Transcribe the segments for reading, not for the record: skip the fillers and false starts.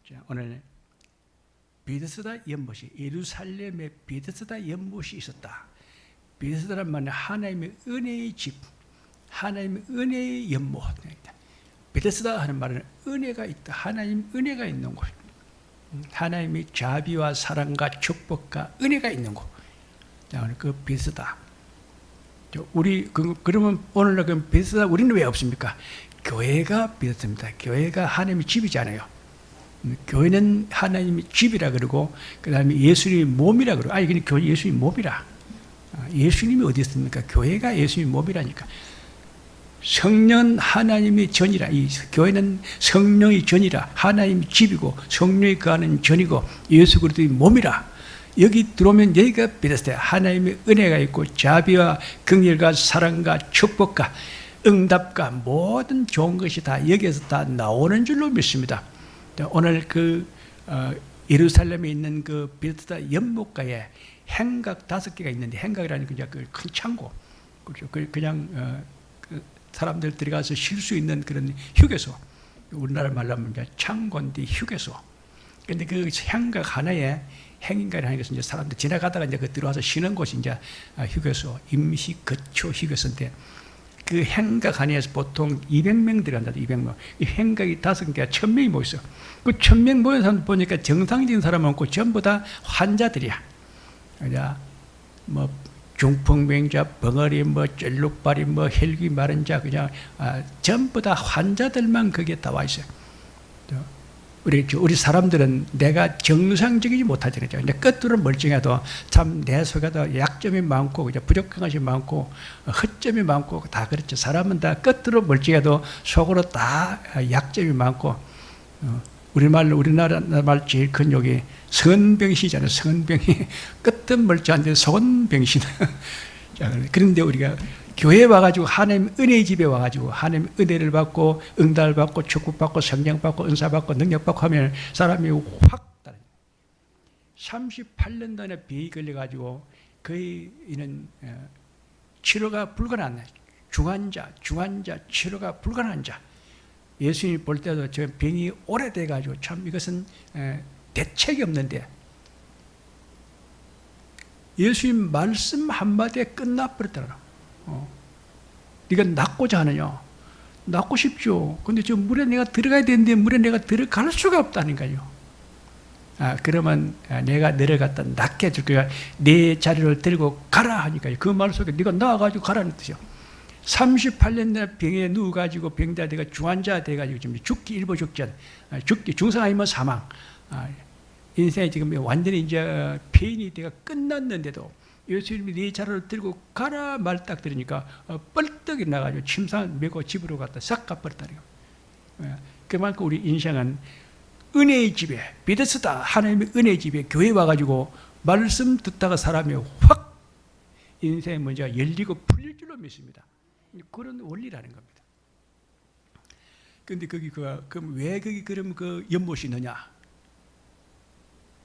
자, 오늘 베데스다 연못이, 예루살렘에 베데스다 연못이 있었다. 베데스다란 말은 하나님의 은혜의 집, 하나님의 은혜의 연못. 베데스다 하는 말은 은혜가 있다. 하나님 은혜가 있는 곳. 하나님의 자비와 사랑과 축복과 은혜가 있는 곳. 자, 오늘 그 베데스다. 그러면 오늘날 그 베데스다 우리는 왜 없습니까? 교회가 베데스다입니다. 교회가 하나님의 집이잖아요. 교회는 하나님의 집이라 그러고, 그 다음에 예수님의 몸이라 그러고, 그냥 교회 예수님의 몸이라. 예수님이 어디 있습니까? 교회가 예수님의 몸이라니까. 성령 하나님의 전이라. 이 교회는 성령의 전이라. 하나님의 집이고, 성령이 거하는 전이고, 예수 그리스도의 몸이라. 여기 들어오면 여기가 베데스다. 하나님의 은혜가 있고, 자비와 긍휼과 사랑과 축복과 응답과 모든 좋은 것이 다 여기에서 다 나오는 줄로 믿습니다. 오늘 예루살렘에 있는 그 베데스다 연못가에 행각 5개가 있는데, 행각이라는 그냥 그 큰 창고, 그렇죠? 그냥 사람들 들어가서 쉴 수 있는 그런 휴게소. 우리나라 말로 하면 이제 창고인데 휴게소. 근데 그 행각 하나에 행인가라는 것은 이제 사람들 지나가다가 이제 들어와서 쉬는 곳이 이제 휴게소, 임시 거처 휴게소인데, 그 행각 안에서 보통 200명 들어간다. 200명. 이 행각이 5개가 1000명이 모였어. 그 1000명 모인 사람 보니까 정상적인 사람 많고 전부 다 환자들이야. 그냥 뭐 중풍병자, 벙어리, 뭐 쩔룩발이, 뭐 혈기 마른 자, 그냥 전부 다 환자들만 거기에 다 와 있어요. 우리 사람들은 내가 정상적이지 못하잖아요. 근데 끝으로 멀쩡해도 참 내 속에도 약점이 많고, 그죠? 부족한 것이 많고, 허점이 많고, 다 그렇죠. 사람은 다 끝으로 멀쩡해도 속으로 다 약점이 많고, 우리나라 말 제일 큰 욕이 선병시잖아요. 선병이. 끝은 멀쩡한데 속은 병신. 그런데 우리가 교회에 와가지고 하나님 은혜의 집에 와가지고 하나님 은혜를 받고 응답을 받고 축복받고 성령받고 은사받고 능력받고 하면 사람이 확 달라요. 38년 전에 비에 걸려가지고 거의 이는 치료가 불가능한 중환자 치료가 불가능한 자. 예수님이 볼 때도 저 병이 오래돼가지고 참 이것은 대책이 없는데, 예수님 말씀 한마디에 끝나버렸더라. 네가 낫고자 하느냐? 낫고 싶죠. 근데 저 물에 내가 들어가야 되는데 물에 내가 들어갈 수가 없다니까요. 그러면 내가 내려갔다 낫게 해줄 거야. 내 자리를 들고 가라 하니까요. 그 말 속에 네가 나와가지고 가라는 뜻이요. 38년 전에 병에 누워가지고 병자 돼가 중환자 돼가지고 지금 죽기 일보 직전, 죽기 중상 아니면 사망. 인생이 지금 완전히 이제 폐인이 돼가 끝났는데도 예수님이 네 자리를 들고 가라 말 딱 들으니까 뻘떡이 나가지고 침상 메고 집으로 갔다 싹 가버렸다는 거예요. 그만큼 우리 인생은 은혜의 집에, 베데스다 하나님의 은혜의 집에 교회 와가지고 말씀 듣다가 사람이 확 인생의 문제가 열리고 풀릴 줄로 믿습니다. 그런 원리라는 겁니다. 그런데 거기 그럼 왜 거기 그럼 그 연못이 있느냐?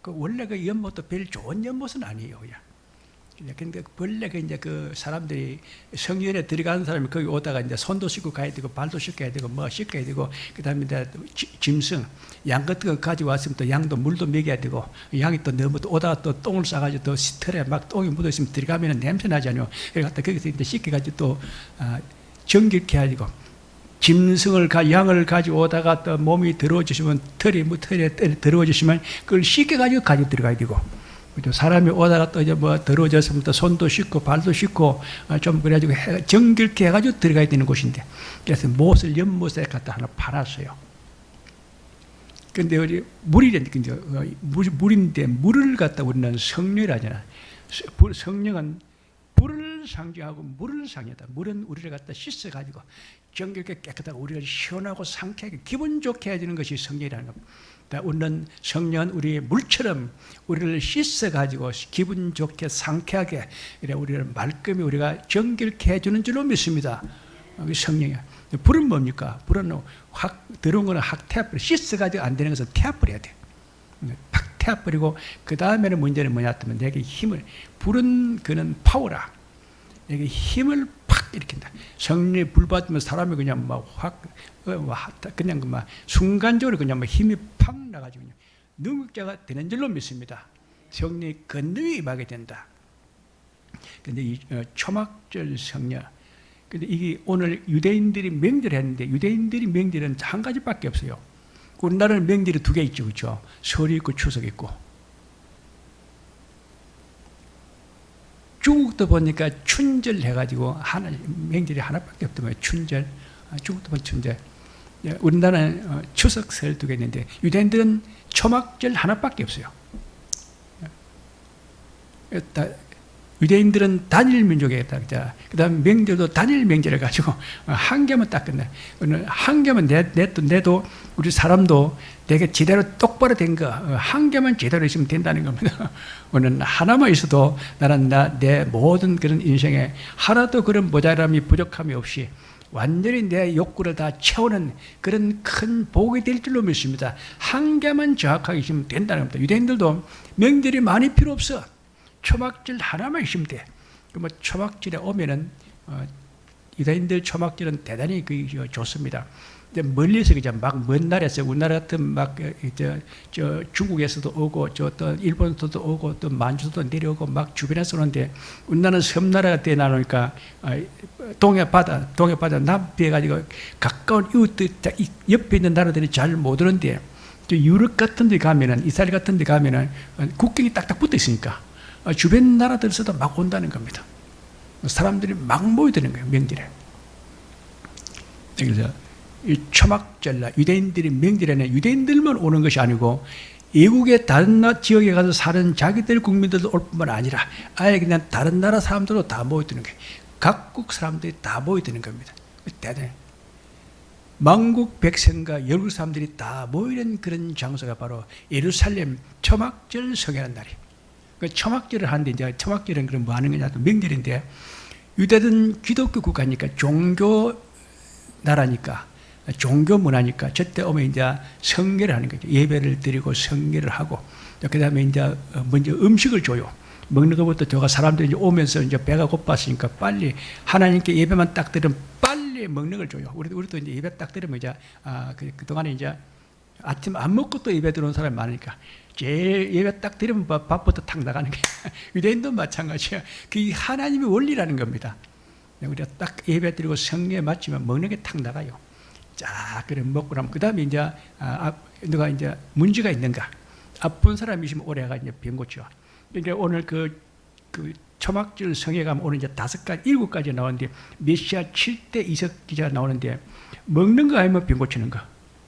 원래 그 연못도 별 좋은 연못은 아니에요. 근데 원래 이제 그 사람들이 성전에 들어가는 사람이 거기 오다가 이제 손도 씻고 가야 되고 발도 씻어야 되고 뭐 씻어야 되고, 그다음에 이제 짐승 양 같은 거 가지고 왔으면 또 양도 물도 먹여야 되고, 양이 또 너무 또 오다가 또 똥을 싸가지고 또 털에 막 똥이 묻어 있으면 들어가면 냄새 나잖아요. 그래서 거기서 이제 씻겨가지고 또 정결케 해야 되고, 양을 가지고 오다가 또 몸이 더러워지시면 털에 더러워지시면 그걸 씻겨가지고 가지고 들어가야 되고. 사람이 오다가 또 이제 뭐 더러워졌으면 또 손도 씻고 발도 씻고 좀 그래가지고 정결케 해가지고 들어가야 되는 곳인데, 그래서 못을 연못에 갖다 하나 팔았어요. 근데 우리 물인데 물을 갖다 우리는 성령이라잖아. 성령은 불을 상징하고 물을 상징하다. 물은 우리를 갖다 씻어가지고 정결케 깨끗하고 우리가 시원하고 상쾌하게 기분 좋게 해주는 것이 성령이라는 겁니다. 우리는 성령은 우리의 물처럼 우리를 씻어가지고 기분 좋게 상쾌하게 우리를 말끔히 우리가 정결케 해주는 줄로 믿습니다. 성령이야. 불은 뭡니까? 불은 확 들어온 거는 확 태워버려. 씻어가지고 안 되는 것은 태워버려야 돼. 팍 태워버리고 그 다음에는 문제는 뭐냐 하면 내게 힘을, 불은 그는 파워라. 내게 힘을 팍 일으킨다. 성령이 불 받으면 사람이 그냥 막 확 그냥 막 순간적으로 그냥 막 힘이 팍 나가지고 그냥 능력자가 되는 줄로 믿습니다. 성령이 권능이 임하게 된다. 근데 이 초막절 성령, 근데 이게 오늘 유대인들이 명절을 했는데 유대인들이 명절은 한 가지밖에 없어요. 우리나라는 명절이 두 개 있죠, 그렇죠? 설이 있고 추석 있고. 중국도 보니까 춘절 해가지고 하나 명절이 하나밖에 없던 거예요. 춘절, 중국도 보면 춘절. 우리나라는 추석, 설 두 개 있는데 유대인들은 초막절 하나밖에 없어요. 유대인들은 단일 민족이었다. 그 다음 명절도 단일 명절을 가지고 한 개만 딱 끝내. 한 개만 내도 우리 사람도 되게 제대로 똑바로 된 거 한 개만 제대로 있으면 된다는 겁니다. 오늘 하나만 있어도 나는 내 모든 그런 인생에 하나도 그런 모자람이 부족함이 없이 완전히 내 욕구를 다 채우는 그런 큰 복이 될 줄로 믿습니다. 한 개만 정확하게 있으면 된다는 겁니다. 유대인들도 명절이 많이 필요 없어. 초막절 하나만 있으면 돼. 그러면 초막절에 오면은 유대인들 초막절은 대단히 좋습니다. 멀리서 그냥 막 먼 나라에서 우리나라 같은 막 저 중국에서도 오고 또 일본에서도 오고 또 만주도 내려오고 막 주변에서 오는데 우리나라는 섬나라가 돼 나오니까 동해 바다 남비해 가지고 가까운 이웃들 옆에 있는 나라들이 잘 못 오는데 유럽 같은 데 가면은 이스라엘 같은 데 가면은 국경이 딱딱 붙어 있으니까 주변 나라들에서도 막 온다는 겁니다. 사람들이 막 모여드는 거예요, 명절에. 그래서 이 초막절날 유대인들이 명절에는 유대인들만 오는 것이 아니고 외국의 다른 지역에 가서 사는 자기들 국민들도 올 뿐만 아니라 아예 그냥 다른 나라 사람들도 다 모여드는 거예요. 각국 사람들이 다 모여드는 겁니다. 대단해. 만국 백성과 열국 사람들이 다 모이는 그런 장소가 바로 예루살렘 초막절 성회라는 날이에요. 그 초막절을 하는데 이제 초막절은 그럼 뭐 하는 거냐? 명절인데 유대는 기독교 국가니까 종교 나라니까 종교 문화니까 저때 오면 이제 성례를 하는 거죠. 예배를 드리고 성례를 하고 그 다음에 이제 먼저 음식을 줘요. 먹는 것부터 저가 사람들이 이제 오면서 이제 배가 고팠으니까 빨리 하나님께 예배만 딱 드리면 빨리 먹는 걸 줘요. 우리도 이제 예배 딱 드리면 이제 그동안에 이제 아침 안 먹고 또 예배 들어온 사람이 많으니까 제일 예배 딱 드리면 밥부터 탁 나가는 게 유대인도 마찬가지야. 그게 하나님의 원리라는 겁니다. 우리가 딱 예배 드리고 성례 마치면 먹는 게 탁 나가요. 자, 그래 먹고 나면 그 다음에 이제 누가 이제 문제가 있는가? 아픈 사람이 있으면 오래가 이제 병 고쳐. 그러니까 오늘 그 초막절 성회 가면 오늘 이제 5가지, 7가지 나오는데 메시아 7대 이석 기자가 나오는데 먹는 거 아니면 병 고치는 거,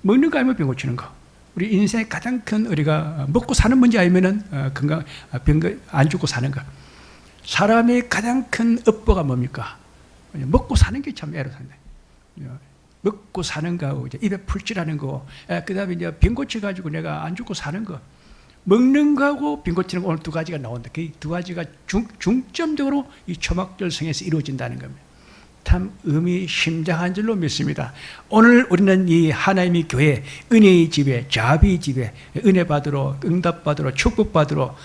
먹는 거 아니면 병 고치는 거. 우리 인생의 가장 큰 우리가 먹고 사는 문제 아니면은 건강 병 안 죽고 사는 거. 사람의 가장 큰 업보가 뭡니까? 먹고 사는 게 참 애로사네. 먹고 사는 거하고 이제 입에 풀칠하는 거, 그 다음에 이제 병 고쳐가지고 내가 안 죽고 사는 거, 먹는 거하고 병 고치는 거 오늘 두 가지가 나온다. 그 두 가지가 중점적으로 이 초막절 성에서 이루어진다는 겁니다. 참 의미심장한 줄로 믿습니다. 오늘 우리는 이 하나님의 교회, 은혜의 집에, 자비의 집에 은혜 받으러, 응답 받으러, 축복 받으러,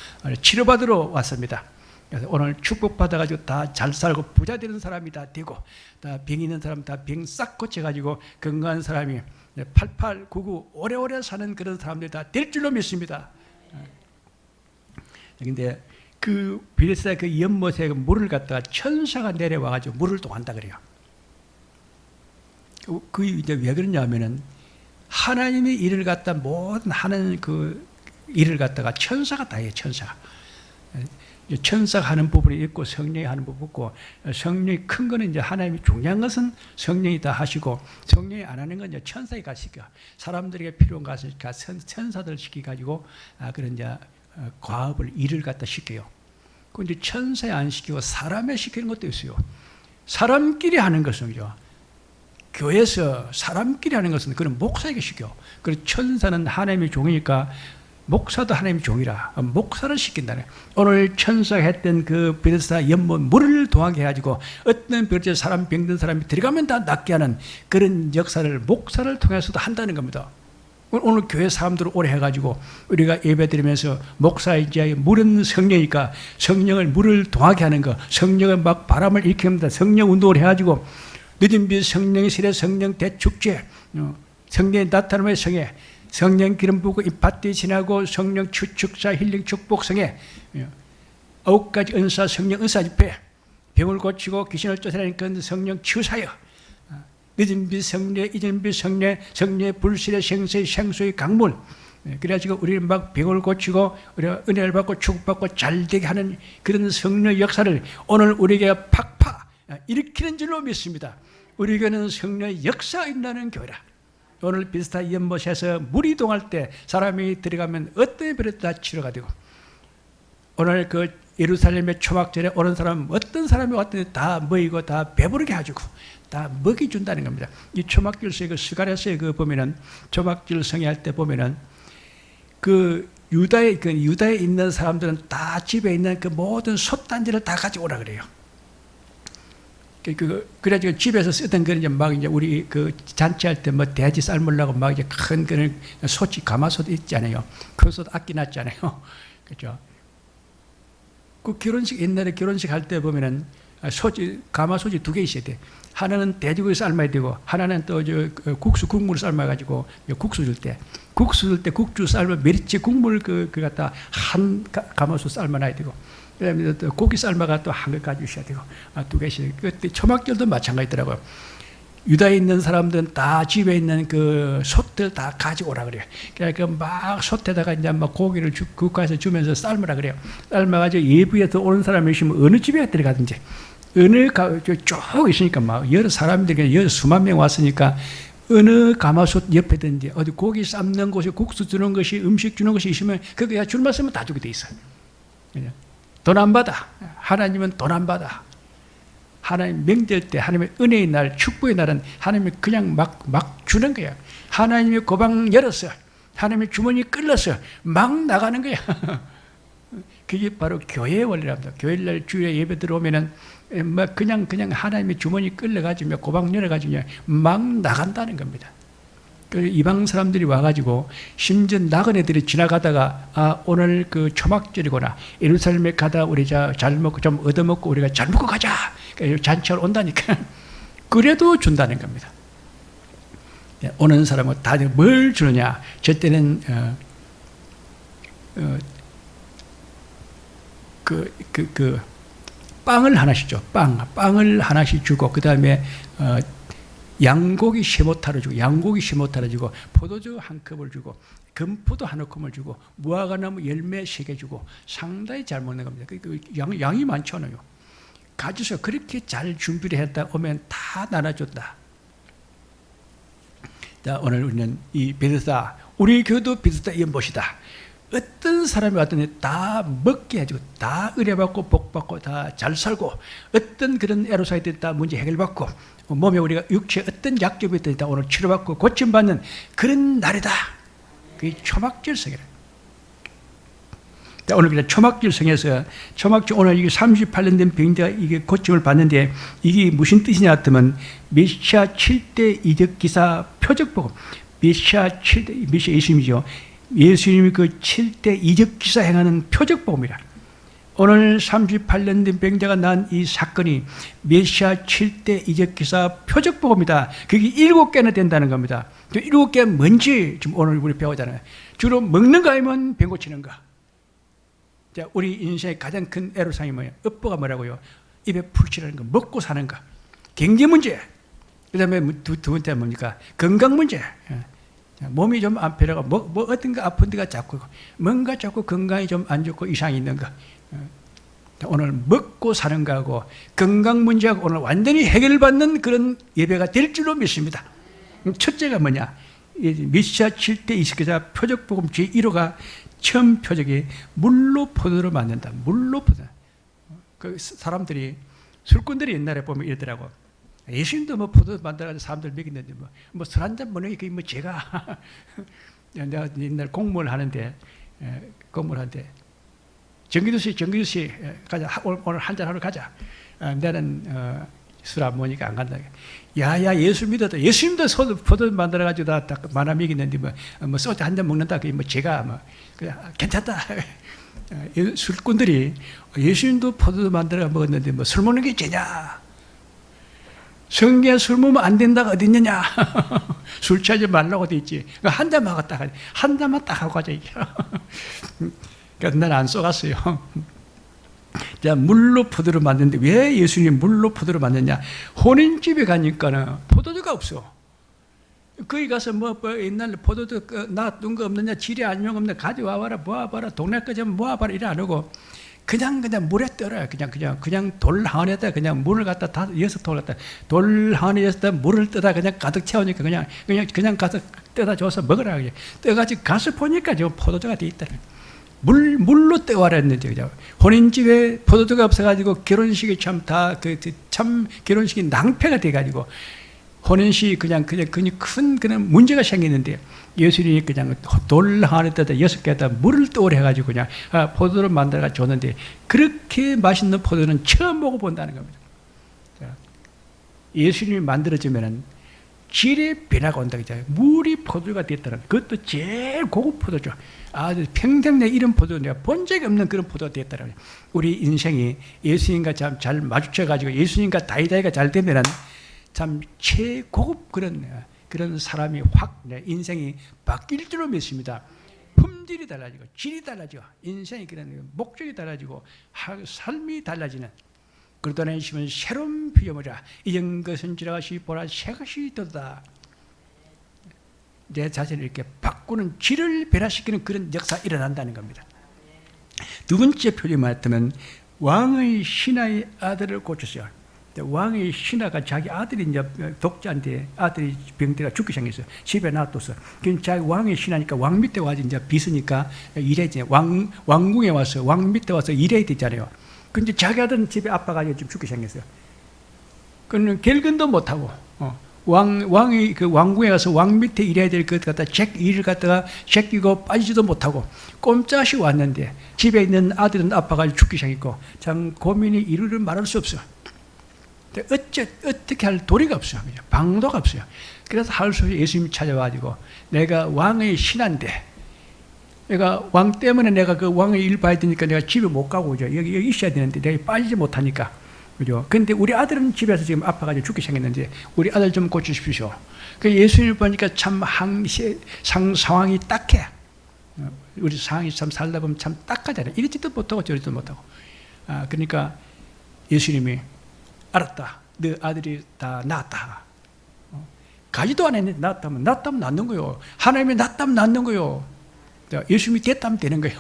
치료 받으러 왔습니다. 그래서 오늘 축복받아가지고 다 잘 살고 부자 되는 사람이 다 되고, 다 병 있는 사람 다 병 싹 고쳐가지고 건강한 사람이 88, 99 오래오래 사는 그런 사람들이 다 될 줄로 믿습니다. 그런데 그 베데스다 그 연못에 물을 갖다가 천사가 내려와가지고 물을 동한다 그래요. 그 이제 왜 그러냐면은 하나님의 일을 갖다 모든 하는 그 일을 갖다가 천사가 다 해요. 천사가 하는 부분이 있고 성령이 하는 부분이 있고, 성령이 큰 거는 이제 하나님이 중요한 것은 성령이 다 하시고 성령이 안 하는 건 이제 천사가 가시켜 사람들에게 필요한 것을 천사들 시켜가지고 그런 이제 과업을 일을 갖다 시켜요. 그런데 천사에 안 시키고 사람에 시키는 것도 있어요. 사람끼리 하는 것은요. 교회에서 사람끼리 하는 것은 그런 목사에게 시켜. 그리고 천사는 하나님의 종이니까 목사도 하나님의 종이라 목사를 시킨다네. 오늘 천사가 했던 그 베데스다 연못 물을 동하게 해가지고 어떤 별제 사람 병든 사람이 들어가면 다 낫게 하는 그런 역사를 목사를 통해서도 한다는 겁니다. 오늘 교회 사람들 오래 해가지고 우리가 예배드리면서 목사 이제 물은 성령이니까 성령을 물을 동하게 하는 거, 성령을 막 바람을 일으킵니다. 성령 운동을 해가지고 늦은 빛 성령의 세례 성령 대축제, 성령이 나타남의 성회, 성령 기름 부고 입밭이 지나고 성령 추축사 힐링 축복 성회, 9가지 은사 성령 은사 집회, 병을 고치고 귀신을 쫓아내는 그 성령 치유사역, 늦은 빛 성례, 이전 빛 성례, 성례 불실의 생수의 생수의 강물. 그래가지고 우리는 막 병을 고치고 우리가 은혜를 받고 축복받고 잘되게 하는 그런 성령 역사를 오늘 우리에게 팍팍 일으키는 줄로 믿습니다. 우리 교회는 성령의 역사가 있다는 교회라. 오늘 비슷한 연못에서 물이 동할 때 사람이 들어가면 어떤 별에 다 치료가 되고, 오늘 그 예루살렘의 초막절에 오는 사람 어떤 사람이 왔더니 다 모이고 다 배부르게 해주고 다 먹이 준다는 겁니다. 이 초막절성에 그 스가랴서에 그 보면은 초막절 성회할 때 보면은 그 유다에 있는 사람들은 다 집에 있는 그 모든 솥단지를 다 가져오라 그래요. 그래가지고 집에서 쓰던 거 이제 막 이제 우리 그 잔치할 때 뭐 돼지 삶으려고 막 이제 큰 그런 솥이 가마솥 있잖아요. 그 솥 아껴놨잖아요. 그렇죠. 그 결혼식 옛날에 결혼식 할 때 보면은 가마솥이 2개 있어야 돼. 하나는 돼지고기 삶아야 되고 하나는 또 저 국물 삶아가지고 국수 줄 때 국주 삶아 멸치 국물 그 갖다 한 가마솥 삶아놔야 되고, 그다음에 또 고기 삶아가 또 한 개 가져주셔야 되고 2개씩. 그때 초막절도 마찬가지더라고요. 유다에 있는 사람들은 다 집에 있는 그 솥들 다 가져오라 그래요. 그러니까 막 솥에다가 이제 막 고기를 국가에서 주면서 삶으라 그래요. 삶아가지고 예부에서 오는 사람이 있으면 어느 집에 들어가든지, 어느 쭉 있으니까 막 여러 사람들이 여러 수만 명 왔으니까 어느 가마솥 옆에든지 어디 고기 삶는 곳이 국수 주는 것이 음식 주는 것이 있으면 거기에 줄만 서면 다 주게 돼 있어요. 돈 안 받아. 하나님은 돈 안 받아. 하나님 명절 때 하나님의 은혜의 날, 축복의 날은 하나님이 그냥 막 주는 거야. 하나님이 고방 열었어. 하나님의 주머니 끌렸어. 막 나가는 거야. 그게 바로 교회의 원리랍니다. 교회날 주에 예배 들어오면은 막 그냥 하나님의 주머니 끌려가지고 고방 열어가지고 막 나간다는 겁니다. 이방 사람들이 와가지고 심지어 나그네들이 지나가다가 오늘 그 초막절이구나, 예루살렘에 가다 우리 잘 먹고 좀 얻어먹고 우리가 잘 먹고 가자, 잔치하러 온다니까. 그래도 준다는 겁니다. 오는 사람은 다들 뭘 주느냐? 저 때는 빵을 하나씩 줘. 빵을 하나씩 주고, 그 다음에 양고기 세모타를 주고, 포도주 한 컵을 주고, 금포도 한 컵을 주고, 무화과나무 열매 3개 주고, 상당히 잘 먹는 겁니다. 양이 많잖아요. 가져서 그렇게 잘 준비를 했다 오면 다 나눠줬다. 자, 오늘 우리는 이 베드스다, 우리 교회도 베드스다 연못이다. 어떤 사람이 왔더니 다 먹게 해주고, 다 의뢰받고 복받고 다 잘 살고, 어떤 그런 애로사이들이 다 문제 해결받고, 몸에 우리가 육체에 어떤 약점이 있더니 다 오늘 치료받고 고침받는 그런 날이다. 그게 초막절 성이라. 오늘 그냥 초막절 성에서 오늘 이게 38년 된 병자가 이게 고침을 받는데, 이게 무슨 뜻이냐 했더니 메시아 7대 이적 기사 표적복음. 메시아 예수님이죠. 예수님이 그 7대 이적 기사 행하는 표적복음이라. 오늘 38년 된 병자가 난 이 사건이 메시아 7대 이적 기사 표적복음이다. 그게 7개나 된다는 겁니다. 7개 뭔지 지금 오늘 우리 배우잖아요. 주로 먹는 거 아니면 병 고치는 거. 자, 우리 인생의 가장 큰 애로사항이 뭐예요? 업보가 뭐라고요? 입에 풀칠하는 거, 먹고 사는 거. 경제 문제. 그 다음에 두 번째 뭡니까? 건강 문제. 몸이 좀 안 편하고 뭐 어떤 거 아픈 데가 자꾸 뭔가 자꾸 건강이 좀 안 좋고 이상이 있는 거. 오늘 먹고 사는 거하고 건강 문제하고 오늘 완전히 해결받는 그런 예배가 될 줄로 믿습니다. 첫째가 뭐냐? 메시아 7대 이스기자 표적복음 제1호가 처음 표적이 물로 포도를 만든다. 물로 포도. 그 사람들이, 술꾼들이 옛날에 보면 이러더라고. 예수님도 뭐 포도 만들어가지고 사람들 먹이는데 뭐 술 한잔 먹는 게 그게 뭐 제가 내가 옛날 공무원을 하는데 정기두 씨 가자, 오늘 한잔 하러 가자. 나는 술 안 먹으니까 안 간다. 야야 예수 믿었다. 예수님도 포도 만들어가지고 다 만화 먹이는데 뭐 소주 한 잔 먹는다. 그게 뭐 제가 뭐 그냥 괜찮다. 술꾼들이 예수님도 포도 만들어 먹었는데 뭐 술 먹는 게 죄냐? 성경에 술 먹으면 안 된다가 어디 있느냐? 술 취하지 말라고 돼 있지. 한 잔 먹었다가 한 잔만 딱 하고 가자. 그러니까 난 안 쏘갔어요. 자, 물로 포도를 만드는데 왜 예수님 물로 포도를 만드냐? 혼인집에 가니까는 포도주가 없어. 거기 가서 뭐 옛날 포도주 놔둔 거 없느냐? 지뢰 안녕 없느냐? 가져와봐라, 모아봐라, 동네까지 모아봐라 이래 안 하고 그냥 물에 떠라. 그냥 돌 하늘에다 그냥 물을 갖다 다 여섯 돌 갖다 돌 하늘에다 물을 떠다 그냥 가득 채우니까 그냥 가서 떠다 줘서 먹으라. 떠가지고 가서 보니까 저 포도주가 돼 있다. 물로 떠와라 했는데, 혼인집에 포도주가 없어가지고 결혼식이 참 결혼식이 낭패가 돼가지고 혼인식이 그냥 큰 그런 문제가 생기는데 예수님이 그냥 돌 하나에다 6개에다 물을 떠오래 해가지고 그냥 포도를 만들어가 줬는데 그렇게 맛있는 포도는 처음 먹어본다는 겁니다. 예수님이 만들어주면은 질의 변화가 온다 그랬잖아요. 물이 포도가 됐다는 그것도 제일 고급 포도죠. 아주 평생 내 이런 포도 내가 본 적이 없는 그런 포도가 됐다는 거예요. 우리 인생이 예수님과 참 잘 마주쳐가지고 예수님과 다이다이가 잘 되면은 참 최고급 그런 사람이 확 내 인생이 바뀔 줄로 믿습니다. 품질이 달라지고 질이 달라지고 인생이 그런 목적이 달라지고 삶이 달라지는 그러더니 시면 새로운 피조물이라 이전 것은 지나가시 보라 새 것이 되다. 내 자신을 이렇게 바꾸는 질을 변화시키는 그런 역사가 일어난다는 겁니다. 두 번째 표현이 말하면 왕의 신하의 아들을 고쳤어요. 왕의 신하가 자기 아들이 이제 독자인데 아들이 병들어 죽기 생겼어요. 집에 놔뒀어. 그럼 자기 왕의 신하니까 왕 밑에 와서 이제 빚으니까 일해지 왕궁에 와서 왕 밑에 와서 일해야 되잖아요. 근데 자기 아들은 집에 아빠가 지금 죽기 생겼어요. 그는 결근도 못하고, 왕이 그 왕궁에 가서 왕 밑에 일해야 될 것 갖다 일을 갖다가 제끼고 빠지지도 못하고 꼼짝이 왔는데 집에 있는 아들은 아빠가 죽기 생겼고 참 고민이 이루를 말할 수 없어. 어떻게 할 도리가 없어요. 방도가 없어요. 그래서 할 수 없이 예수님이 찾아와가지고 내가 왕의 신하인데 내가 왕 때문에 내가 그 왕의 일 봐야 되니까 내가 집에 못 가고 여기 있어야 되는데 내가 빠지지 못하니까 그죠? 근데 우리 아들은 집에서 지금 아파가 죽게 생겼는데 우리 아들 좀 고치십시오. 그 예수님을 보니까 참 상황이 딱해. 우리 상황이 참 살다 보면 참 딱하잖아요. 이러지도 못하고 저러지도 못하고. 그러니까 예수님이 알았다. 너 아들이 다 낳았다. 가지도 않았는데 낳았다면 낳는 거요. 하나님이 낳았다면 낳는 거요. 예수님이 됐다면 되는 거예요.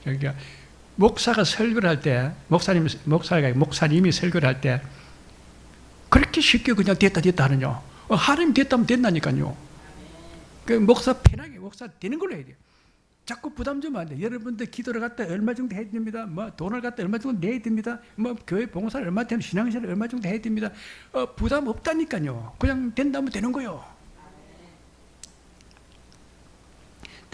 그러니까 목사가 설교를 할 때, 목사님이 설교를 할 때 그렇게 쉽게 그냥 됐다 하느냐. 하나님 됐다면 된다니까요. 그 목사 편하게 목사 되는 걸로 해야 돼요. 자꾸 부담 주면 안 돼. 여러분들 기도를 갖다 얼마 정도 해야 됩니다. 뭐 돈을 갖다 얼마 정도 내야 됩니다. 뭐 교회 봉사를 얼마 되면 신앙생활을 얼마 정도 해야 됩니다. 부담 없다니까요. 그냥 된다면 되는 거예요.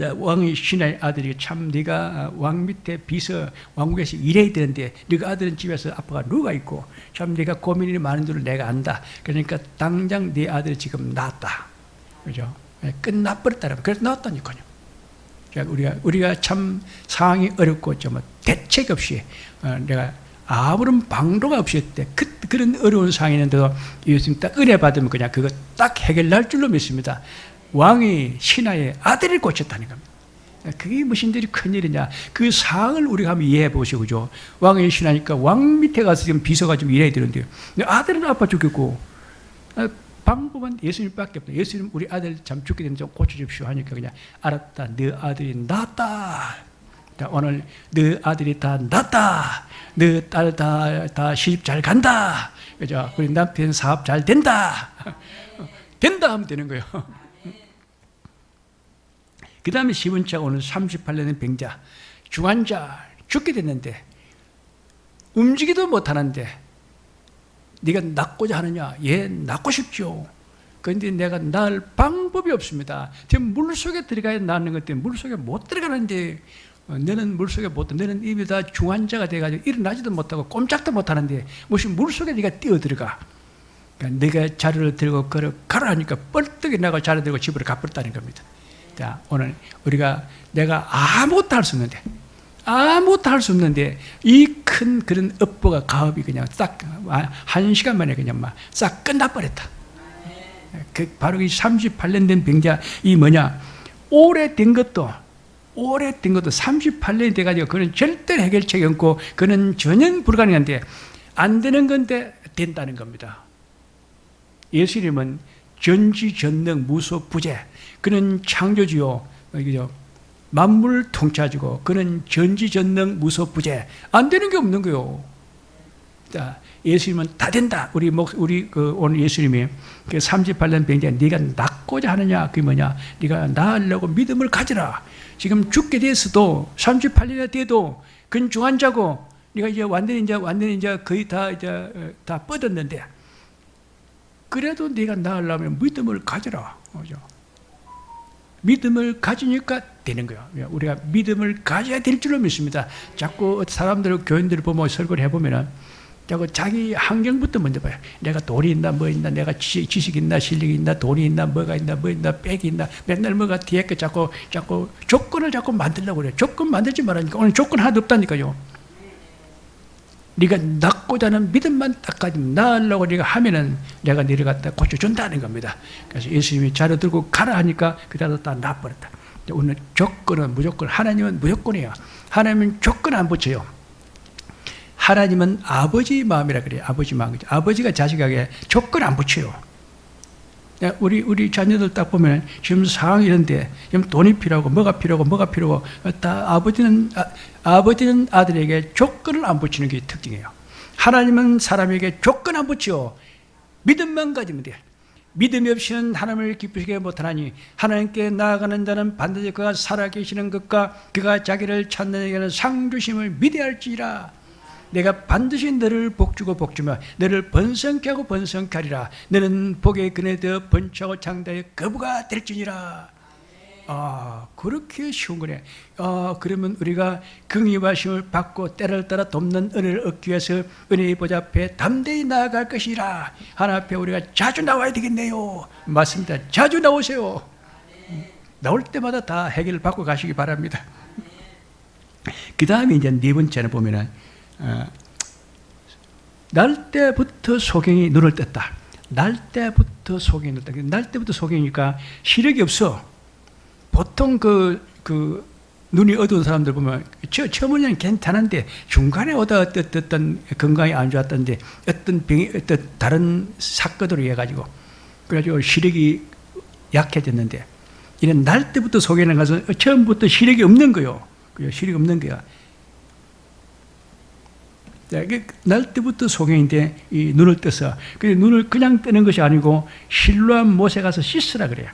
왕의 신하의 아들이 참 네가 왕 밑에 비서 왕국에서 일해야 되는데 네가 아들은 집에서 아빠가 누가 있고 참 네가 고민이 많은 줄을 내가 안다. 그러니까 당장 네 아들이 지금 낳았다. 그죠? 끝나버렸다. 그래서 낳았다니까요. 우리가 참 상황이 어렵고 좀 대책 없이 내가 아무런 방도가 없을 때 그런 어려운 상황이 있는데도 예수님 딱 은혜 받으면 그냥 그거 딱 해결날 줄로 믿습니다. 왕의 신하의 아들을 고쳤다는 겁니다. 그게 무슨 일이 큰일이냐. 그 상황을 우리가 한번 이해해 보시고, 그죠? 왕의 신하니까 왕 밑에 가서 지금 비서가 좀 일해야 되는데요. 아들은 아빠 죽겠고, 방법은 예수님밖에 없다. 예수님 우리 아들 참 죽게 되면 좀 고쳐주십시오 하니까 그냥 알았다. 너 아들이 낳았다. 오늘 너 아들이 다 낳았다. 너 딸 다 시집 잘 간다. 그죠? 우리 남편 사업 잘 된다. 된다 하면 되는 거예요. 그 다음에 10원차가 오늘 38년의 병자, 중환자, 죽게 됐는데 움직이도 못하는데 네가 낫고자 하느냐? 예, 낫고 싶죠. 그런데 내가 낳을 방법이 없습니다. 지금 물속에 들어가야 낫는 것 때문에 물속에 못 들어가는데 너는 물속에 못 들어가. 너는 이미 다 중환자가 돼가지고 일어나지도 못하고 꼼짝도 못하는데 무슨 물속에 네가 뛰어들어가. 그러니까 네가 자루를 들고 가라 하니까 뻘떡이 나가 자루 들고 집으로 가버렸다는 겁니다. 자, 오늘 우리가 내가 아무것도 할 수 없는데 이 큰 그런 업보가 가업이 그냥 싹 한 시간 만에 그냥 막 싹 끝나버렸다. 바로 이 38년 된 병자 이 뭐냐 오래된 것도 38년이 돼가지고 그는 절대 해결책이 없고 그는 전혀 불가능한데 안 되는 건데 된다는 겁니다. 예수님은 전지전능 무소부재, 그는 창조주요 만물 통치하시고 그는 전지전능 무소부재, 안 되는 게 없는 거요. 자, 예수님은 다 된다. 우리 오늘 예수님이 그 38년 병자 네가 낫고자 하느냐, 그게 뭐냐? 네가 나으려고 믿음을 가지라. 지금 죽게 됐어도 38년이 돼도 그는 중환자고 네가 이제 완전히 이제 거의 다 뻗었는데 그래도 네가 나으려면 믿음을 가져라. 그죠? 믿음을 가지니까 되는 거예요. 우리가 믿음을 가져야 될 줄로 믿습니다. 자꾸 사람들, 교인들을 보면 설교를 해보면은 자기 환경부터 먼저 봐요. 내가 돈이 있나, 뭐 있나, 내가 지식 있나, 실력이 있나, 돈이 있나, 뭐가 있나, 뭐 있나, 백이 있나, 맨날 뭐가 뒤에 거 자꾸 조건을 자꾸 만들려고 그래요. 조건 만들지 말라니까. 오늘 조건 하나도 없다니까요. 네가 낫고자 하는 믿음만 딱 가지면 나으려고 네가 하면은 내가 너를 갖다 고쳐준다는 겁니다. 그래서 예수님이 자료 들고 가라 하니까 그대로 다 나버렸다. 오늘 조건은 무조건, 하나님은 무조건이에요. 하나님은 조건 안 붙여요. 하나님은 아버지 마음이라 그래요. 아버지 마음. 아버지가 자식에게 조건 안 붙여요. 우리 자녀들 딱 보면 지금 상황이 이런데 지금 돈이 필요하고 뭐가 필요하고 다 아버지는 아들에게 조건을 안 붙이는 게 특징이에요. 하나님은 사람에게 조건 안 붙여. 믿음만 가지면 돼. 믿음이 없이는 하나님을 기쁘시게 못하나니 하나님께 나아가는 자는 반드시 그가 살아계시는 것과 그가 자기를 찾는 에게는 상 주심을 믿어야 할지라. 내가 반드시 너를 복주고 복주며 너를 번성케 하고 번성케 하리라. 너는 복의 근에 되어 번창하고 장대의 거부가 될지니라. 그렇게 쉬운 거네. 그러면 우리가 긍휼과 힘을 받고 때를 따라 돕는 은혜를 얻기 위해서 은혜의 보좌 앞에 담대히 나아갈 것이라. 하나님 앞에 우리가 자주 나와야 되겠네요. 맞습니다. 자주 나오세요. 나올 때마다 다 해결을 받고 가시기 바랍니다. 그 다음에 이제 네 번째는 보면은 날 때부터 소경이 눈을 떴다. 날 때부터 소경이 눈을 떴다. 날 때부터 소경이니까 시력이 없어. 보통 그 눈이 어두운 사람들 보면 처음에는 괜찮은데 중간에 어떤 건강이 안 좋았던데 어떤 병이 어떤 다른 사건으로 해가지고 그래가지고 시력이 약해졌는데 이런 날 때부터 소경이 가서 처음부터 시력이 없는 거요. 시력이 없는 거야. 날 때부터 소경인데 이 눈을 떠서 눈을 그냥 뜨는 것이 아니고 실로암 못에 가서 씻으라 그래요.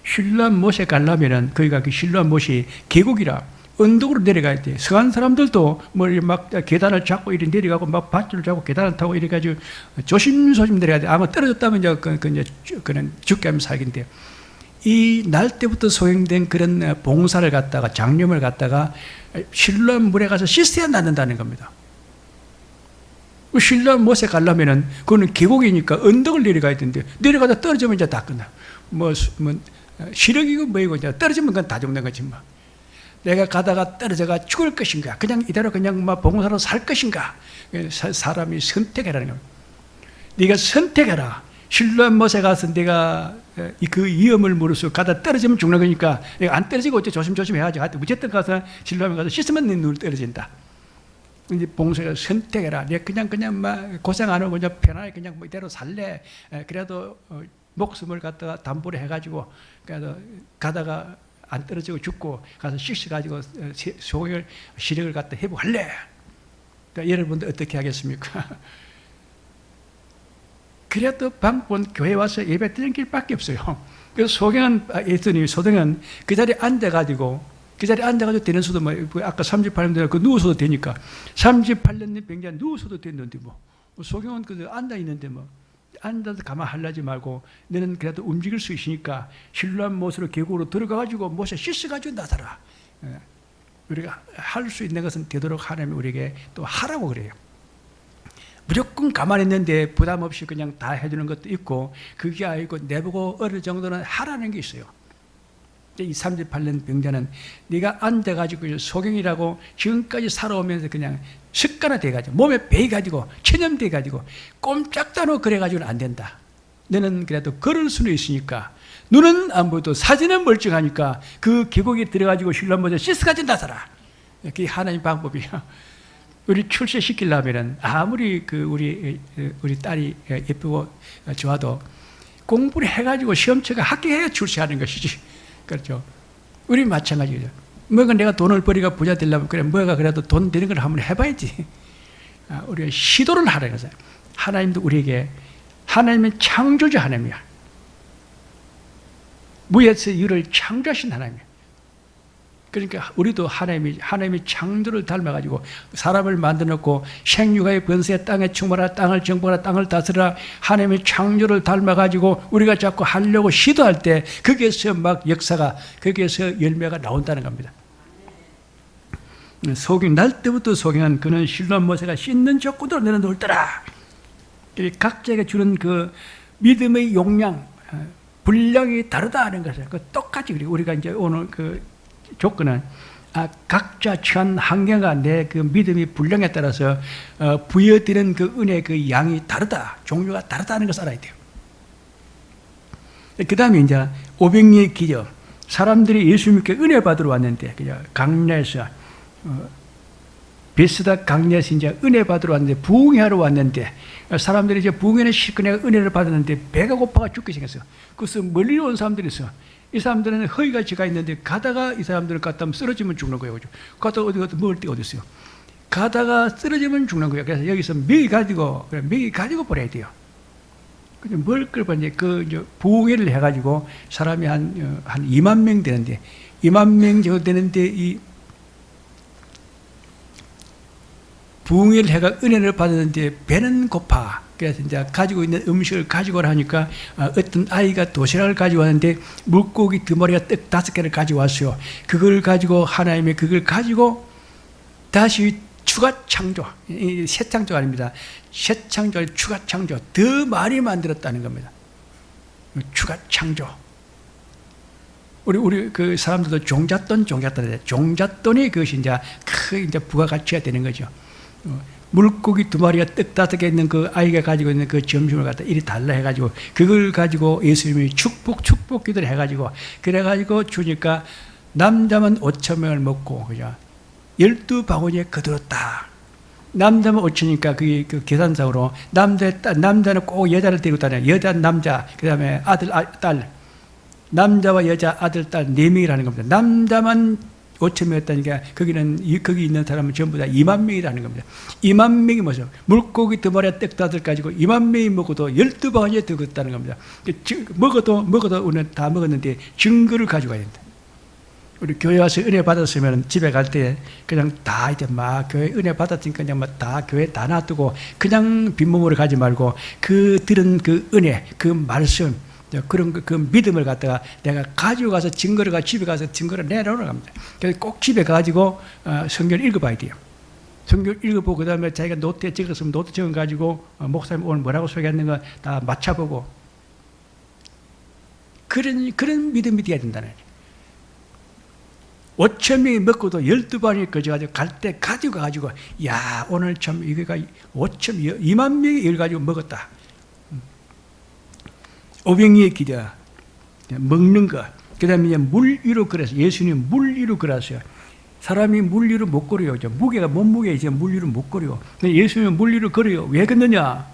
실로암 못에 가려면은 거기가 그 실로암 못이 계곡이라 언덕으로 내려가야 돼. 서한 사람들도 막 계단을 잡고 이리 내려가고 막 밧줄을 잡고 계단을 타고 이래 가지고 조심조심 내려가야 돼. 아마 떨어졌다면 그는 죽게 하면 살긴데 이 날 때부터 소경된 그런 봉사를 갖다가 장염을 갖다가 실로암 물에 가서 씻어야 낫는다는 겁니다. 신랑 못에 가려면은 그거는 계곡이니까 언덕을 내려가야 되는데 내려가다 떨어지면 이제 다 끝나. 시력이고 뭐이고 이제 떨어지면 그건 다 죽는 거지 뭐. 내가 가다가 떨어져가 죽을 것인가? 그냥 이대로 그냥 막 봉사로 살 것인가? 사람이 선택해라는 겁니다. 네가 선택해라. 신랑 못에 가서 내가 그 위험을 무릅쓰고 가다 떨어지면 죽는 거니까 내가 안 떨어지고 어째 조심조심 해야지. 하여튼 어쨌든 가서 신랑에 가서 씻으면 내 눈을 떨어진다. 이제 봉사가 선택해라. 내가 그냥 막 고생 안 하고 그냥 편하게 그냥 뭐 이대로 살래. 그래도 목숨을 갖다가 담보로 해가지고 그래도 가다가 안 떨어지고 죽고 가서 씻어가지고 소경을 시력을 갖다 회복할래. 그러니까 여러분들 어떻게 하겠습니까? 그래도 방문 교회 와서 예배 드리는 길밖에 없어요. 그래서 소경은 예수님이 소경은 그 자리에 앉아가지고 되는 수도 뭐 아까 38년 전에 그 누워서도 되니까 38년 병자 누워서도 됐는데 뭐 소경은 그 앉아 있는데 뭐 앉아서 가만 하려지 말고 너는 그래도 움직일 수 있으니까 실로암 못으로 계곡으로 들어가가지고 못에 씻어가지고 나서라. 우리가 할 수 있는 것은 되도록 하나님이 우리에게 또 하라고 그래요. 무조건 가만히 있는데 부담 없이 그냥 다 해주는 것도 있고, 그게 아니고 내보고 어느 정도는 하라는 게 있어요. 이 38년 병자는 네가 앉아가지고 소경이라고 지금까지 살아오면서 그냥 습관화돼가지고 몸에 배가지고 체념돼가지고 꼼짝도 안 하고 그래가지고는 안 된다. 너는 그래도 걸을 수는 있으니까, 눈은 안 보여도 사진은 멀쩡하니까 그 계곡에 들어가지고 신랑 모자 씻어가지고 나서라. 그게 하나님 방법이야. 우리 출세시키려면은 아무리 우리 딸이 예쁘고 좋아도 공부를 해가지고 시험치가 합격해야 출세하는 것이지. 그렇죠. 우리 마찬가지죠. 뭐가 내가 돈을 벌이가 부자 되려면 그래, 뭐가 그래도 돈 되는 걸 한번 해봐야지. 우리가 시도를 하라는 거죠. 하나님도 우리에게, 하나님은 창조주 하나님이야. 무에서 유를 창조하신 하나님이야. 그러니까 우리도 하나님의 창조를 닮아가지고 사람을 만들어놓고 생육하여 번성해 땅에 충만하라, 땅을 정복하라, 땅을 다스리라, 하나님의 창조를 닮아가지고 우리가 자꾸 하려고 시도할 때 거기에서 막 역사가, 거기에서 열매가 나온다는 겁니다. 소경, 날 때부터 소경한 그는 실로암 모세가 씻는 젖구도 내려놓더라. 각자에게 주는 그 믿음의 용량, 분량이 다르다 하는 것을 똑같이, 그리고 우리가 이제 오늘 그 조건은 각자 처한 환경과 내 그 믿음의 분량에 따라서 부여드리는 그 은혜 그 양이 다르다, 종류가 다르다는 것을 알아야 돼요. 그 다음에 이제 500리의 기적, 사람들이 예수님께 은혜 받으러 왔는데, 그냥 강야에서 베스다 강야에서 이제 은혜 받으러 왔는데, 부흥하러 왔는데, 사람들이 이제 부흥에는 실컷 은혜를 받았는데 배가 고파가 죽게 생겼어. 그래서 멀리 온 사람들이 있어. 이 사람들은 허위가 지가 있는데 가다가 이 사람들을 갖다 쓰러지면 죽는 거예요. 그죠? 가다가 어디 먹을 데가 어디 있어요? 가다가 쓰러지면 죽는 거예요. 그래서 여기서 먹이 가지고 버려야 돼요. 근데 먹을 걸 이제 이제 부흥회를 해가지고 사람이 한 2만 명 되는데, 2만 명 정도 되는데 이 부흥회를 해가 은혜를 받았는데 배는 고파. 그래서 이제 가지고 있는 음식을 가지고 오라 하니까 어떤 아이가 도시락을 가지고 왔는데 물고기 2마리가 떡 5개를 가지고 왔어요. 그걸 가지고 하나님의 그걸 가지고 다시 추가 창조, 새 창조 아닙니다. 새 창조, 추가 창조, 더 많이 만들었다는 겁니다. 추가 창조. 우리 그 사람들도 종잣돈이 그것이 이제 부가가치가 되는 거죠. 물고기 2마리가 떡 5개 있는 그 아이가 가지고 있는 그 점심을 갖다 이리 달라 해가지고 그걸 가지고 예수님이 축복 기도를 해가지고 그래가지고 주니까 남자만 5,000명을 먹고 그죠? 12바구니에 거들었다. 남자만 5,000이니까 그게 그 계산상으로 남자는 꼭 여자를 데리고 다녀. 여자, 남자, 그 다음에 아들, 딸. 남자와 여자, 아들, 딸 4명이라는 겁니다. 남자만 5,000명이었다니까 거기 있는 사람은 전부 다 2만 명이라는 겁니다. 2만 명이 뭐죠? 물고기 2마리에 떡 5개 가지고 2만 명이 먹어도 12바구니에 더 걷다는 겁니다. 먹어도 우리는 다 먹었는데 증거를 가져가야 된다. 우리 교회 와서 은혜 받았으면 집에 갈 때 그냥 다 이제 막 교회 은혜 받았으니까 그냥 막 다 교회 다 놔두고 그냥 빈몸으로 가지 말고 그 들은 그 은혜, 그 말씀, 그런 그 믿음을 갖다가 내가 가지고 가서 증거를 집에 가서 증거를 내놓으러 갑니다. 그래서 꼭 집에 가지고 성경을 읽어봐야 돼요. 성경을 읽어보고 그 다음에 자기가 노트에 적었으면 노트 적어가지고 목사님 오늘 뭐라고 소개했는가 다 맞춰보고 그런 믿음이 돼야 된다는 거예요. 5,000명이 먹고도 12번이 거져가지고 갈 때 가지고 가가지고 야 오늘 참 이거가 2만 명이 이걸 가지고 먹었다. 500리의 기자 먹는 것, 그 다음에 물 위로 걸어서 예수님 물 위로 걸었어요. 사람이 물 위로 못 걸어요. 무게가 몸무게 이제 물 위로 못 걸어요. 근데 예수님은 물 위로 걸어요. 왜 걷느냐?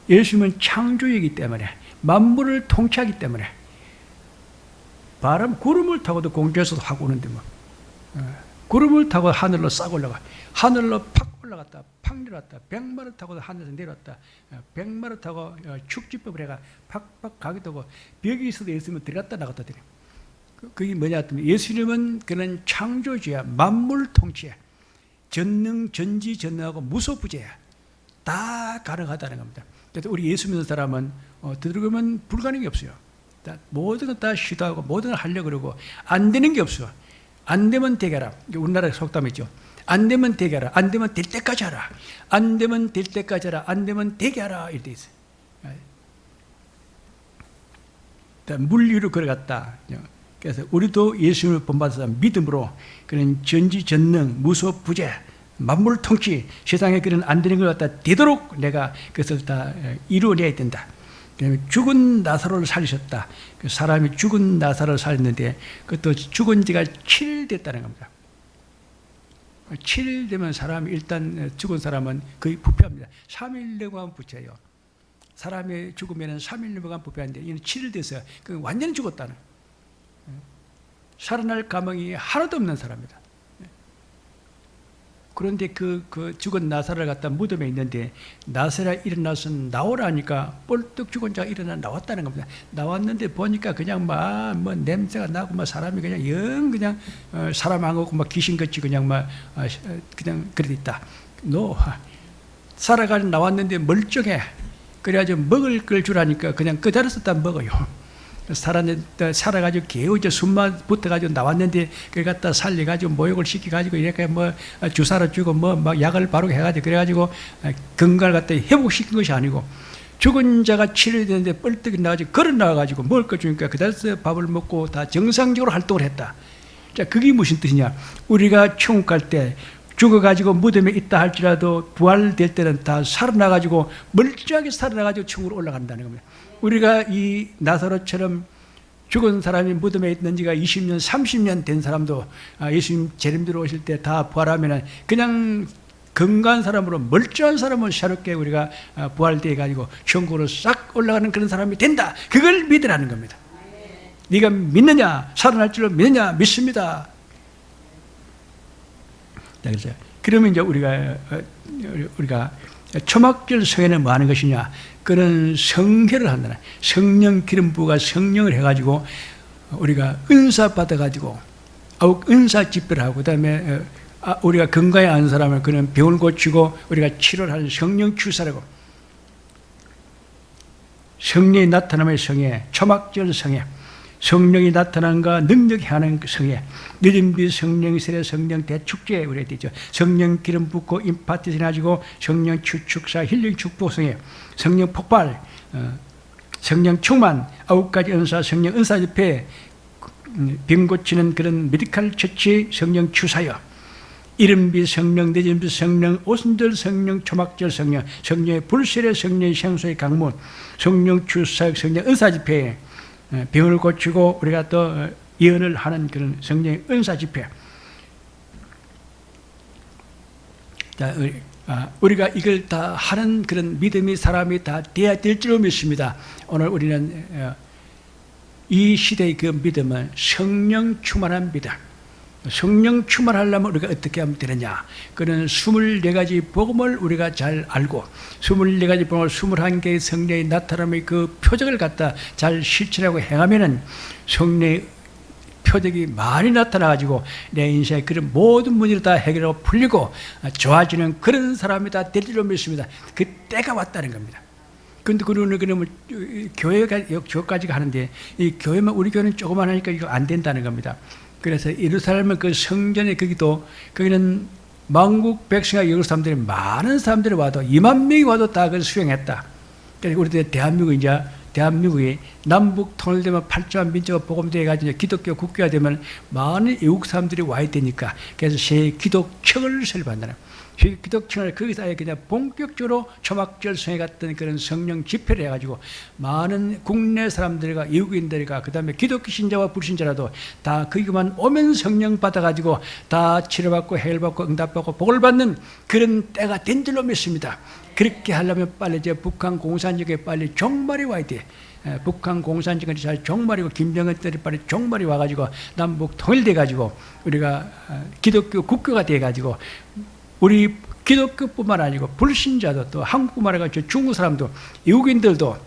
예수님은 창조이기 때문에, 만물을 통치하기 때문에. 구름을 타고도 공중에서도 하고 오는데 뭐 구름을 타고 하늘로 싹 올라가, 하늘로 팍 올라갔다 팍 내려왔다, 백마를 타고도 하늘에서 내려왔다, 백마를 타고 축지법을 해가 팍팍 가기도 하고, 벽이 있어도 예수님은 들어갔다 나갔다 되네. 그게 뭐냐 했더니 예수님은 그는 창조주야, 만물 통치야, 전능 전지전능하고 무소부재야, 다 가능하다는 겁니다. 그래서 우리 예수 믿는 사람은 되도록이면 불가능이 없어요. 모든 걸 다 시도하고 모든 걸 하려고 그러고 안 되는 게 없어. 안 되면 되게라. 우리나라 속담 있죠. 안 되면 되게 하라. 안 되면 될 때까지 하라. 안 되면 될 때까지 하라. 안 되면 되게 하라. 이렇게 있어요. 물 위로 걸어갔다. 그래서 우리도 예수님을 본받아서 믿음으로 그런 전지전능, 무소부재, 만물통치, 세상에 그런 안 되는 걸 갖다 되도록 내가 그것을 다 이루어내야 된다. 죽은 나사로를 살리셨다. 그 사람이 죽은 나사로를 살렸는데 그것도 죽은 지가 7일 됐다는 겁니다. 7일 되면 사람이 일단 죽은 사람은 거의 부패합니다. 3일 내고 하면 부패해요. 사람이 죽으면 3일 내고 하면 부패하는데 이는 7일 돼서 완전히 죽었다는, 살아날 가망이 하나도 없는 사람이다. 그런데 그 죽은 나사로를 갖다 무덤에 있는데 나사로가 일어나서 나오라니까 뻘떡 죽은 자가 일어나 나왔다는 겁니다. 나왔는데 보니까 그냥 막 뭐 냄새가 나고 막 사람이 그냥 영 그냥 사람 안 오고 막 귀신같이 그냥 막 그냥 그래 있다. 살아가 나왔는데 멀쩡해. 그래가지고 먹을 걸 주라니까 그냥 그 자리에서 다 먹어요. 살아가지고 개우져 숨만 붙어가지고 나왔는데 그걸 갖다 살려가지고 모욕을 시켜가지고 이렇게 뭐 주사를 주고 뭐 막 약을 바르고 해가지고 그래가지고 건강을 갖다 회복시킨 것이 아니고 죽은 자가 7일 됐는데 뻘떡이 나가지고 걸어 나와가지고 먹을 거 주니까 그 자리에서 밥을 먹고 다 정상적으로 활동을 했다. 자, 그게 무슨 뜻이냐? 우리가 천국 갈 때 죽어가지고 무덤에 있다 할지라도 부활될 때는 다 살아나가지고 멀쩡하게 살아나가지고 천국으로 올라간다는 겁니다. 우리가 이 나사로처럼 죽은 사람이 무덤에 있는 지가 20년, 30년 된 사람도 예수님 재림대로 오실 때 다 부활하면 그냥 건강한 사람으로 멀쩡한 사람으로 새롭게 우리가 부활되어 가지고 천국으로 싹 올라가는 그런 사람이 된다. 그걸 믿으라는 겁니다. 네가 믿느냐? 살아날 줄로 믿느냐? 믿습니다. 그래서 그러면 이제 우리가 초막절 성회는 뭐 하는 것이냐? 그런 성회를 한다는, 성령 기름 부가 성령을 해가지고 우리가 은사 받아가지고 은사 집회를 하고 그다음에 우리가 건강에 안 사람을 그는 병을 고치고 우리가 치료를 하는 성령 주사라고, 성령이 나타남의 성회, 초막절 성회, 성령이 나타난과 능력이 하는 성회, 늦은비 성령 세례 성령 대축제 우리가 되죠. 성령 기름 붓고 임파티 지나지고 성령 추축사 힐링 축복 성회, 성령 폭발, 성령 충만, 9가지 은사, 성령 은사 집회, 병 고치는 그런 메디컬 처치, 성령 추사여, 이른비 성령, 늦은비 성령, 오순절 성령, 초막절 성령, 성령의 불세례 성령의 생수의 강문, 성령 추사, 성령 은사 집회, 병을 고치고 우리가 또 예언을 하는 그런 성령의 은사 집회. 자, 우리가 이걸 다 하는 그런 믿음이 사람이 다 돼야 될 줄로 믿습니다. 오늘 우리는 이 시대의 그 믿음은 성령 충만한 믿음. 성령 충만하려면 우리가 어떻게 하면 되느냐? 그는 24가지 복음을 우리가 잘 알고 24가지 복음을 21개의 성령의 나타남의 그 표적을 갖다 잘 실천하고 행하면은 성령의 표적이 많이 나타나가지고 내 인생의 그런 모든 문제를 다 해결하고 풀리고 좋아지는 그런 사람이 다 될 줄로 믿습니다. 그 때가 왔다는 겁니다. 그런데 그러면 교회까지 가는데 이 교회만, 우리 교회는 조그만 하니까 이거 안 된다는 겁니다. 그래서 예루살렘은 그 성전에 거기는 만국 백성과 여러 사람들이 많은 사람들이 와도 2만 명이 와도 다 그걸 수용했다. 그러니까 우리 대한민국이 남북 통일되면 8조 민족가 복음되어 가지고 기독교 국교가 되면 많은 외국 사람들이 와야 되니까 그래서 새 기독청을 설립한다는. 기독청을 거기서 아예 그냥 본격적으로 초막절 성회 같은 그런 성령 집회를 해가지고 많은 국내 사람들과 외국인들과 그 다음에 기독교 신자와 불신자라도 다 거기만 오면 성령 받아가지고 다 치료받고 해결받고 응답받고 복을 받는 그런 때가 된 줄로 믿습니다. 그렇게 하려면 빨리 이제 북한 공산주의에 빨리 종말이 와야 돼. 북한 공산주의가 잘 종말이고 김정은 때리 빨리 종말이 와가지고 남북 통일돼가지고 우리가 기독교 국교가 돼가지고 우리 기독교뿐만 아니고 불신자도 또 한국뿐만 아니고 중국 사람도 외국인들도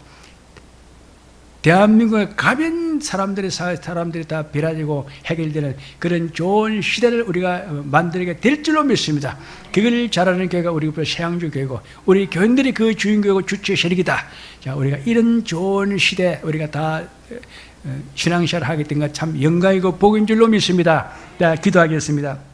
대한민국에 가면 사람들이 다 비라지고 해결되는 그런 좋은 시대를 우리가 만들게 될 줄로 믿습니다. 그걸 잘하는 교회가 우리 세양주 교회고 우리 교인들이 그 주인교회고 주체 세력이다. 자, 우리가 이런 좋은 시대 우리가 다 신앙생활 하게 된 것 참 영광이고 복인 줄로 믿습니다. 자, 기도하겠습니다.